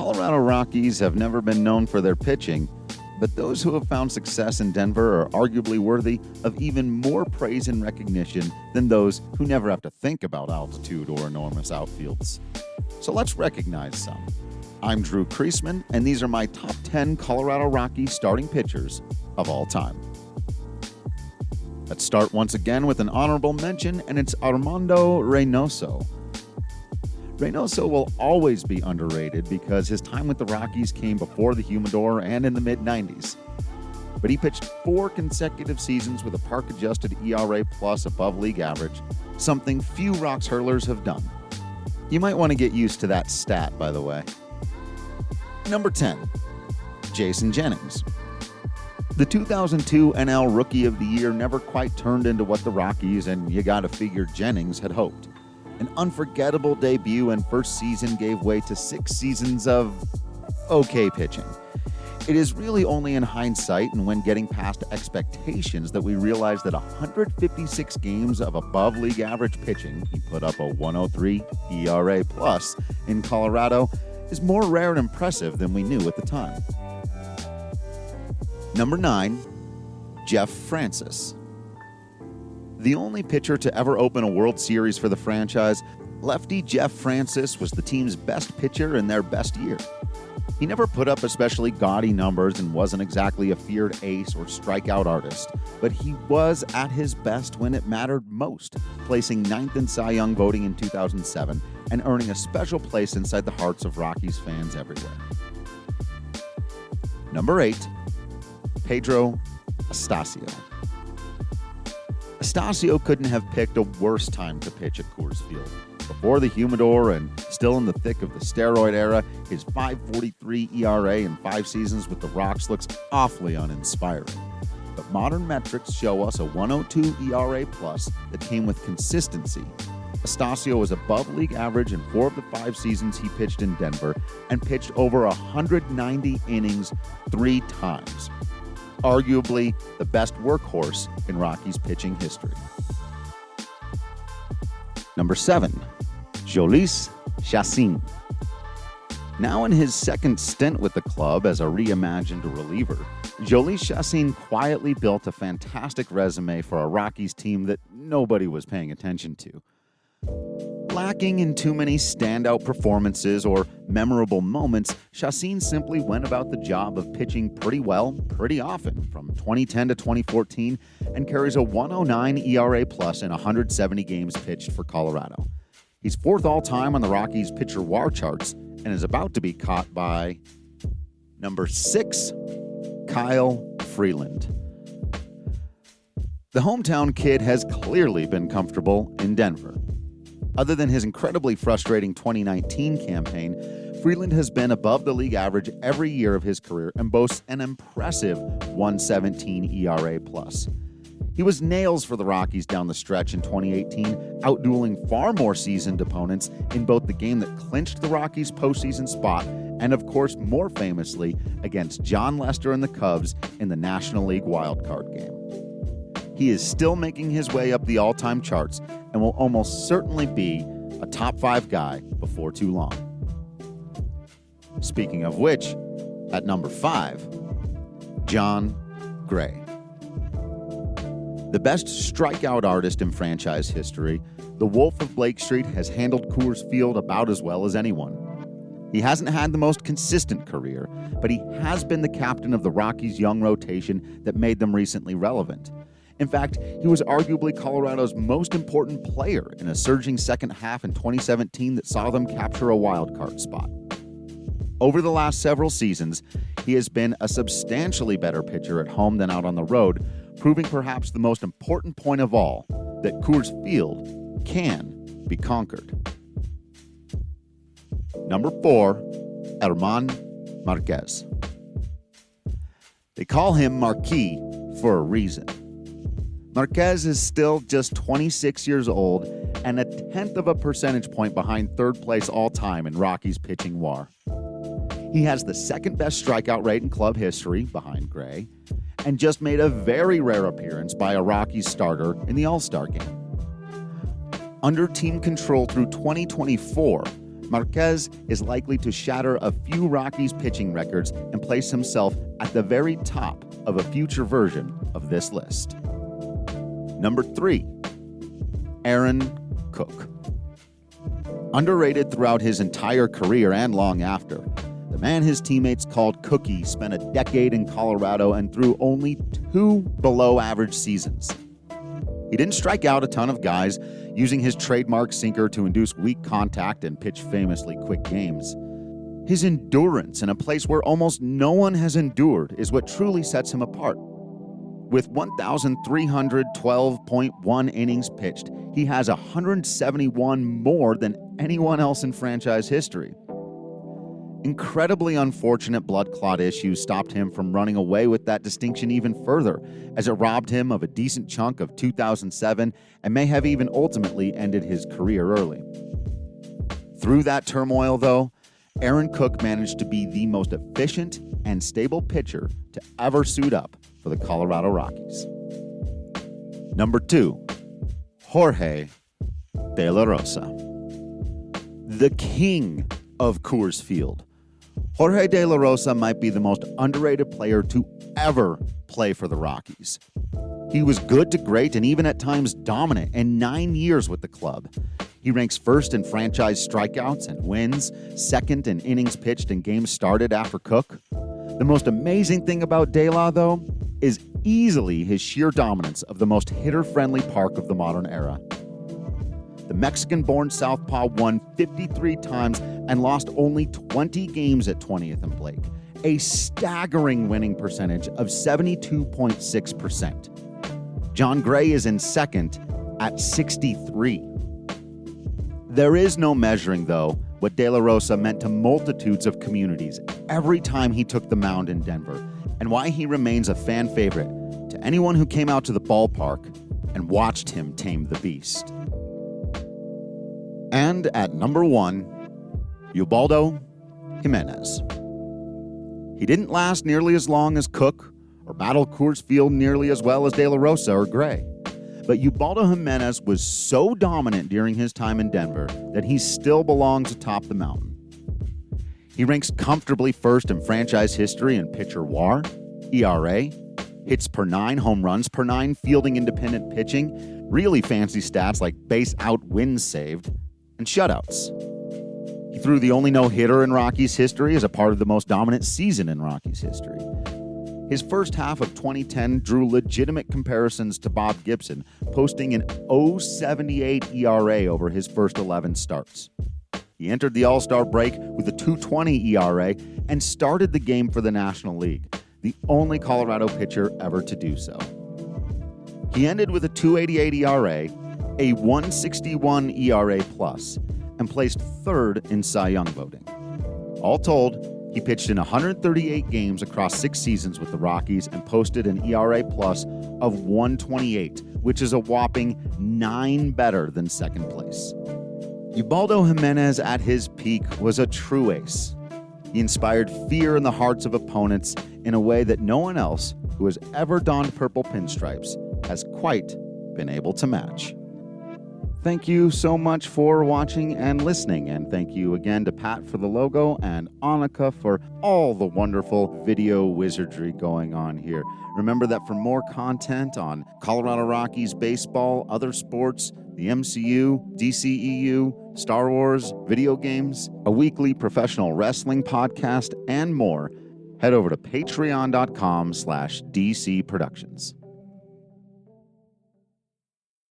Colorado Rockies have never been known for their pitching, but those who have found success in Denver are arguably worthy of even more praise and recognition than those who never have to think about altitude or enormous outfields. So let's recognize some. I'm Drew Kreisman, and these are my top 10 Colorado Rockies starting pitchers of all time. Let's start once again with an honorable mention, and it's Armando Reynoso. Reynoso will always be underrated because his time with the Rockies came before the humidor and in the mid-90s. But he pitched 4 consecutive seasons with a park-adjusted ERA plus above league average, something few Rocks hurlers have done. You might want to get used to that stat, by the way. Number 10, Jason Jennings. The 2002 NL Rookie of the Year never quite turned into what the Rockies, and you gotta figure Jennings, had hoped. An unforgettable debut and first season gave way to 6 seasons of okay pitching. It is really only in hindsight and when getting past expectations that we realize that 156 games of above league average pitching, he put up a 103 ERA plus in Colorado, is more rare and impressive than we knew at the time. Number 9, Jeff Francis. The only pitcher to ever open a World Series for the franchise, lefty Jeff Francis was the team's best pitcher in their best year. He never put up especially gaudy numbers and wasn't exactly a feared ace or strikeout artist, but he was at his best when it mattered most, placing 9th in Cy Young voting in 2007 and earning a special place inside the hearts of Rockies fans everywhere. Number 8, Pedro Astacio. Astacio couldn't have picked a worse time to pitch at Coors Field. Before the humidor and still in the thick of the steroid era, his .543 ERA in 5 seasons with the Rocks looks awfully uninspiring. But modern metrics show us a 102 ERA plus that came with consistency. Astacio was above league average in 4 of the 5 seasons he pitched in Denver and pitched over 190 innings 3 times. Arguably the best workhorse in Rockies pitching history. Number 7, Jhoulys Chacín. Now in his second stint with the club as a reimagined reliever, Jhoulys Chacín quietly built a fantastic resume for a Rockies team that nobody was paying attention to. Lacking in too many standout performances or memorable moments, Chacín simply went about the job of pitching pretty well, pretty often, from 2010 to 2014, and carries a 109 ERA plus in 170 games pitched for Colorado. He's 4th all-time on the Rockies pitcher WAR charts and is about to be caught by number 6, Kyle Freeland. The hometown kid has clearly been comfortable in Denver. Other than his incredibly frustrating 2019 campaign, Freeland has been above the league average every year of his career and boasts an impressive 117 ERA plus. He was nails for the Rockies down the stretch in 2018, outdueling far more seasoned opponents in both the game that clinched the Rockies' postseason spot and, of course, more famously, against John Lester and the Cubs in the National League wildcard game. He is still making his way up the all-time charts and will almost certainly be a top 5 guy before too long. Speaking of which, at number 5, Jon Gray. The best strikeout artist in franchise history, the Wolf of Blake Street has handled Coors Field about as well as anyone. He hasn't had the most consistent career, but he has been the captain of the Rockies' young rotation that made them recently relevant. In fact, he was arguably Colorado's most important player in a surging second half in 2017 that saw them capture a wildcard spot. Over the last several seasons, he has been a substantially better pitcher at home than out on the road, proving perhaps the most important point of all, that Coors Field can be conquered. Number 4, Germán Marquez. They call him Marquis for a reason. Marquez is still just 26 years old and a 1/10 of a percentage point behind 3rd place all-time in Rockies pitching WAR. He has the 2nd best strikeout rate in club history, behind Gray, and just made a very rare appearance by a Rockies starter in the All-Star game. Under team control through 2024, Marquez is likely to shatter a few Rockies pitching records and place himself at the very top of a future version of this list. Number 3, Aaron Cook. Underrated throughout his entire career and long after, the man his teammates called Cookie spent a decade in Colorado and threw only 2 below-average seasons. He didn't strike out a ton of guys, using his trademark sinker to induce weak contact and pitch famously quick games. His endurance in a place where almost no one has endured is what truly sets him apart. With 1,312.1 innings pitched, he has 171 more than anyone else in franchise history. Incredibly unfortunate blood clot issues stopped him from running away with that distinction even further, as it robbed him of a decent chunk of 2007 and may have even ultimately ended his career early. Through that turmoil, though, Aaron Cook managed to be the most efficient and stable pitcher to ever suit up for the Colorado Rockies. Number 2, Jorge De La Rosa. The king of Coors Field. Jorge De La Rosa might be the most underrated player to ever play for the Rockies. He was good to great and even at times dominant in 9 years with the club. He ranks first in franchise strikeouts and wins, second in innings pitched and games started after Cook. The most amazing thing about De La, though, is easily his sheer dominance of the most hitter-friendly park of the modern era. The Mexican-born southpaw won 53 times and lost only 20 games at 20th and Blake, a staggering winning percentage of 72.6%. John Gray is in second at 63. There is no measuring, though, what De La Rosa meant to multitudes of communities every time he took the mound in Denver, and why he remains a fan favorite to anyone who came out to the ballpark and watched him tame the beast. And at number 1, Ubaldo Jimenez. He didn't last nearly as long as Cook or battle Coors Field nearly as well as De La Rosa or Gray. But Ubaldo Jimenez was so dominant during his time in Denver that he still belongs atop the mountain. He ranks comfortably first in franchise history in pitcher WAR, ERA, hits per 9, home runs per 9, fielding independent pitching, really fancy stats like base out wins saved, and shutouts. He threw the only no-hitter in Rockies history as a part of the most dominant season in Rockies history. His first half of 2010 drew legitimate comparisons to Bob Gibson, posting an .078 ERA over his first 11 starts. He entered the All-Star break with a .220 ERA and started the game for the National League, the only Colorado pitcher ever to do so. He ended with a .288 ERA, a .161 ERA+, and placed third in Cy Young voting. All told, he pitched in 138 games across 6 seasons with the Rockies and posted an ERA+ of 128, which is a whopping 9 better than second place. Ubaldo Jimenez at his peak was a true ace. He inspired fear in the hearts of opponents in a way that no one else who has ever donned purple pinstripes has quite been able to match. Thank you so much for watching and listening, and thank you again to Pat for the logo and Annika for all the wonderful video wizardry going on here. Remember that for more content on Colorado Rockies baseball, other sports, the MCU, DCEU, Star Wars, video games, a weekly professional wrestling podcast, and more, head over to patreon.com/DC Productions.